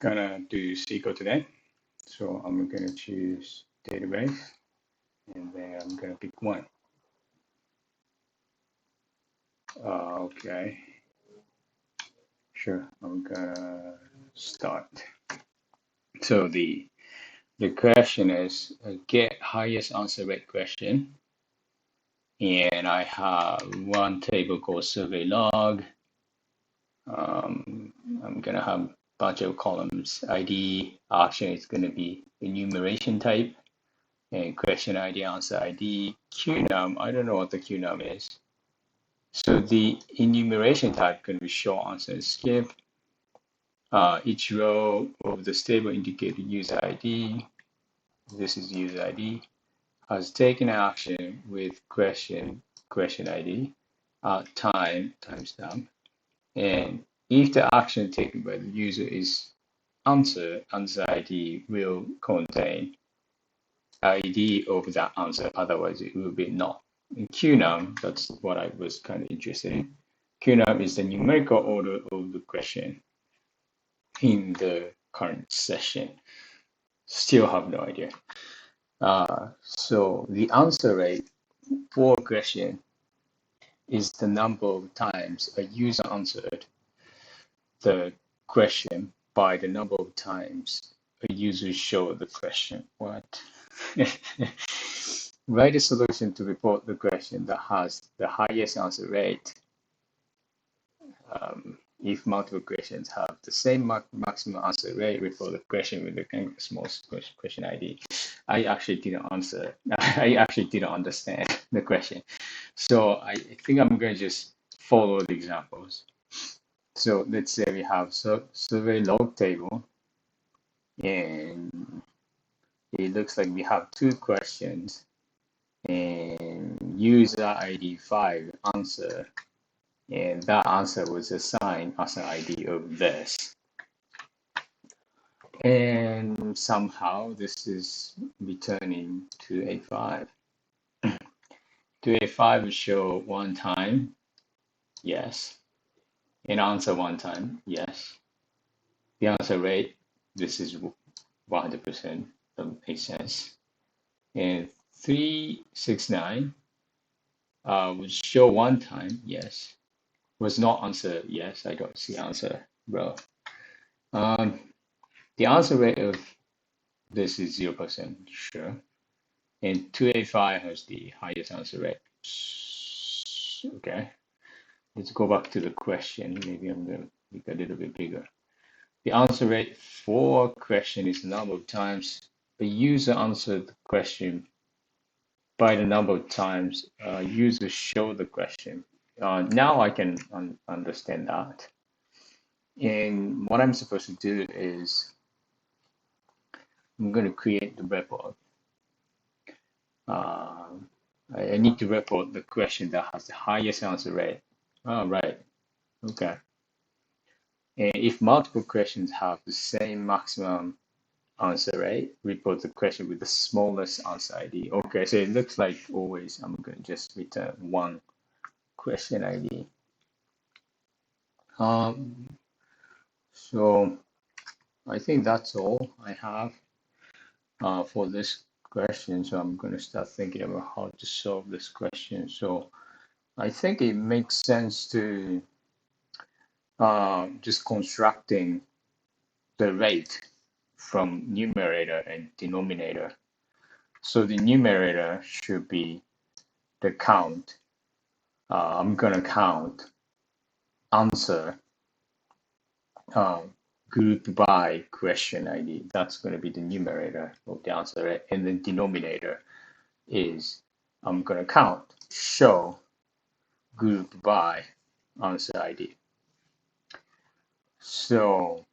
gonna do SQL today. So I'm gonna choose database and then I'm gonna pick one. Okay, sure, I'm gonna start. So the question is a get highest answer rate question. And I have one table called survey log. I'm gonna have a bunch of columns. ID action is gonna be enumeration type, and question ID, answer ID, QNum. I don't know what the QNum is. So the enumeration type can be short answer and skip. Each row of the table indicates user ID. This is user ID. Has taken action with question ID, timestamp. And if the action taken by the user is answer ID will contain ID of that answer, otherwise it will be not. In QNum, that's what I was kind of interested in. QNum is the numerical order of the question in the current session. Still have no idea. So the answer rate for a question is the number of times a user answered the question by the number of times a user showed the question. What? Write a solution to report the question that has the highest answer rate. If multiple questions have the same maximum answer rate, report the question with the smallest question ID. I actually didn't answer. I actually didn't understand the question. So I think I'm going to just follow the examples. So let's say we have survey log table, and it looks like we have two questions, and user ID 5 answer, and that answer was assigned as an ID of this. And somehow this is returning 285. 285 will show one time, yes. And answer one time, yes. The answer rate, this is 100%, that makes sense. And 369 would show one time, yes. Was not answer, yes, I don't see answer, bro. The answer rate of this is 0%, sure. And 285 has the highest answer rate. Okay, let's go back to the question. Maybe I'm going to make it a little bit bigger. The answer rate for question is the number of times the user answered the question by the number of times users show the question. Now I can understand that. And what I'm supposed to do is I'm going to create the report. I need to report the question that has the highest answer rate. Oh, right. Okay. And if multiple questions have the same maximum answer rate, report the question with the smallest answer ID. Okay, so it looks like always I'm going to just return one question ID. So I think that's all I have for this question. So I'm going to start thinking about how to solve this question. So I think it makes sense to just constructing the rate from numerator and denominator. So the numerator should be the count. I'm going to count answer group by question ID. That's going to be the numerator of the answer rate. And the denominator is I'm going to count show group by answer ID. So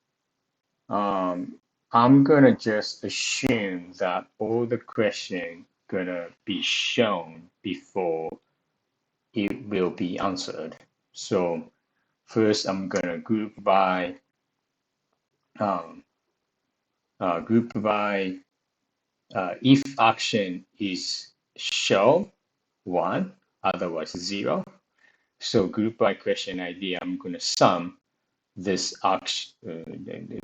I'm gonna just assume that all the questions gonna be shown before it will be answered. So first I'm gonna group by if action is show 1, otherwise 0. So group by question ID, I'm gonna sum this action, the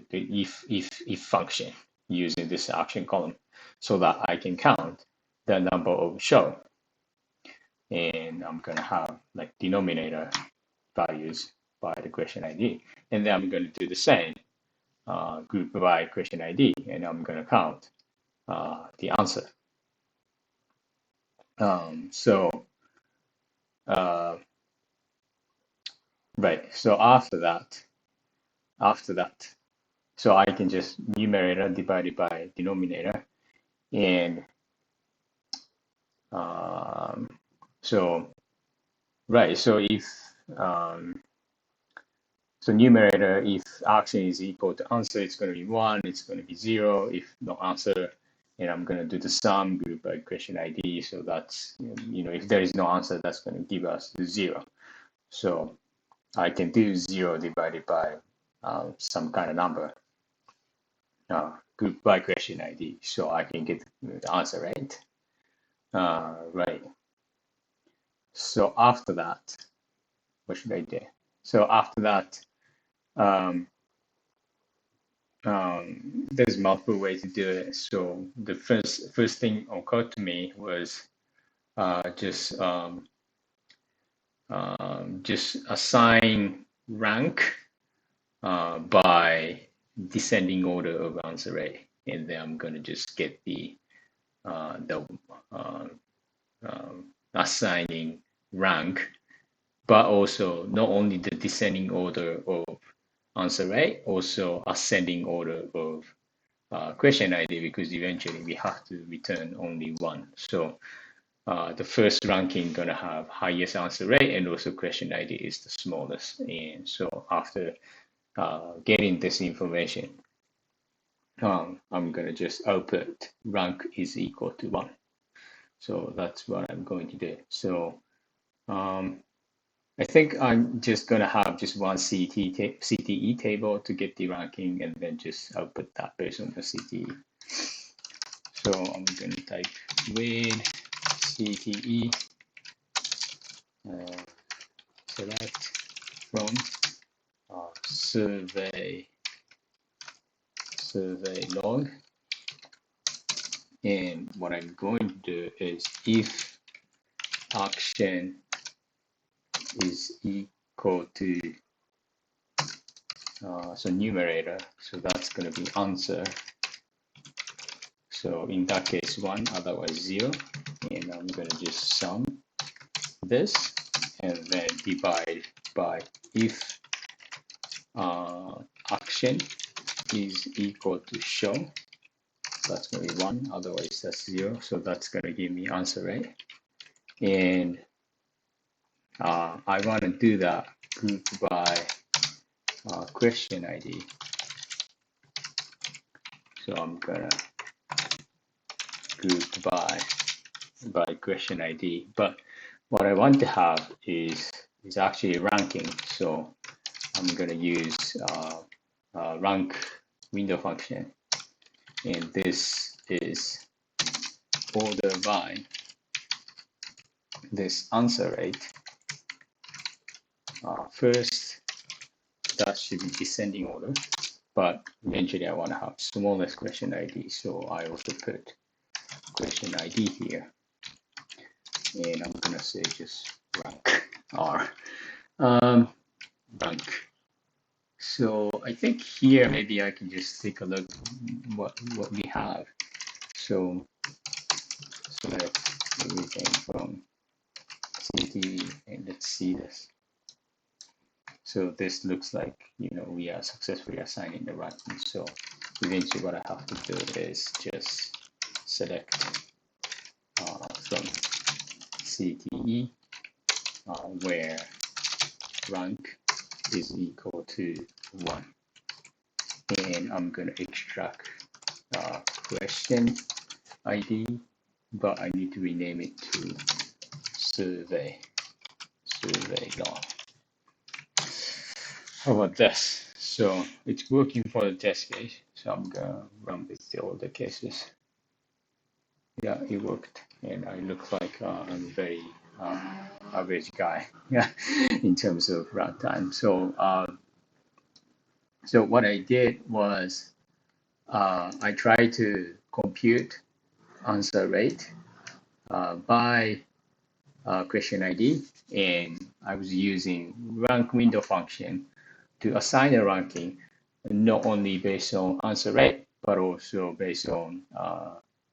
if function using this action column, so that I can count the number of show. And I'm gonna have like denominator values by the question ID, and then I'm going to do the same group by question ID, and I'm going to count the answer. Right. So after that, so I can just numerator divided by denominator, and so right. So if so numerator, if action is equal to answer, it's going to be 1, it's going to be 0. If no answer, and I'm going to do the sum group by question ID. So that's, if there is no answer, that's going to give us the 0. So I can do 0 divided by some kind of number, group by question ID. So I can get the answer, right? Right. So after that, what should I do? So after that, there's multiple ways to do it. So the first thing occurred to me was just assign rank by descending order of answer array, and then I'm gonna just get the assigning rank, but also not only the descending order of answer array, also ascending order of question ID, because eventually we have to return only 1. So the first ranking gonna have highest answer rate, and also question ID is the smallest. And so after getting this information, I'm gonna just output rank is equal to 1. So that's what I'm going to do. So I think I'm just gonna have just one CTE table to get the ranking, and then just output that based on the CTE. So I'm gonna type with CTE select from survey log, and what I'm going to do is if action is equal to so numerator, so that's going to be answer. So in that case 1, otherwise 0, and I'm going to just sum this and then divide by if action is equal to show. That's going to be 1, otherwise that's 0. So that's going to give me answer, right? And I want to do that group by question ID. So I'm going to group by question ID. But what I want to have is actually ranking. So I'm going to use rank window function, and this is order by this answer rate. First, that should be descending order, but eventually I want to have smallest question ID, so I also put question ID here, and I'm going to say just rank R. Rank. So I think here maybe I can just take a look what we have. So select everything from CTE, and let's see this. So this looks like, we are successfully assigning the ranking. So eventually what I have to do is just select from CTE where rank is equal to 1. And I'm going to extract question ID, but I need to rename it to survey log. How about this? So it's working for the test case. So I'm gonna run with all the cases. Yeah, it worked, and I look like I'm a very average guy in terms of runtime. So So what I did was I tried to compute answer rate by question ID, and I was using rank window function to assign a ranking not only based on answer rate, but also based on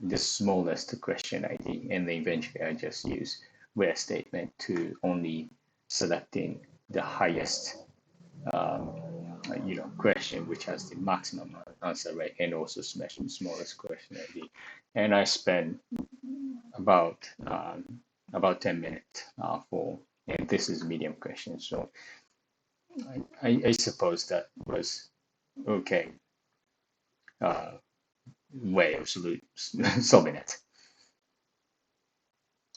the smallest question ID. And then eventually I just use where statement to only selecting the highest question which has the maximum answer rate and also smallest question ID. And I spent about about 10 minutes for, and this is medium question. So I suppose that was okay way of solving it.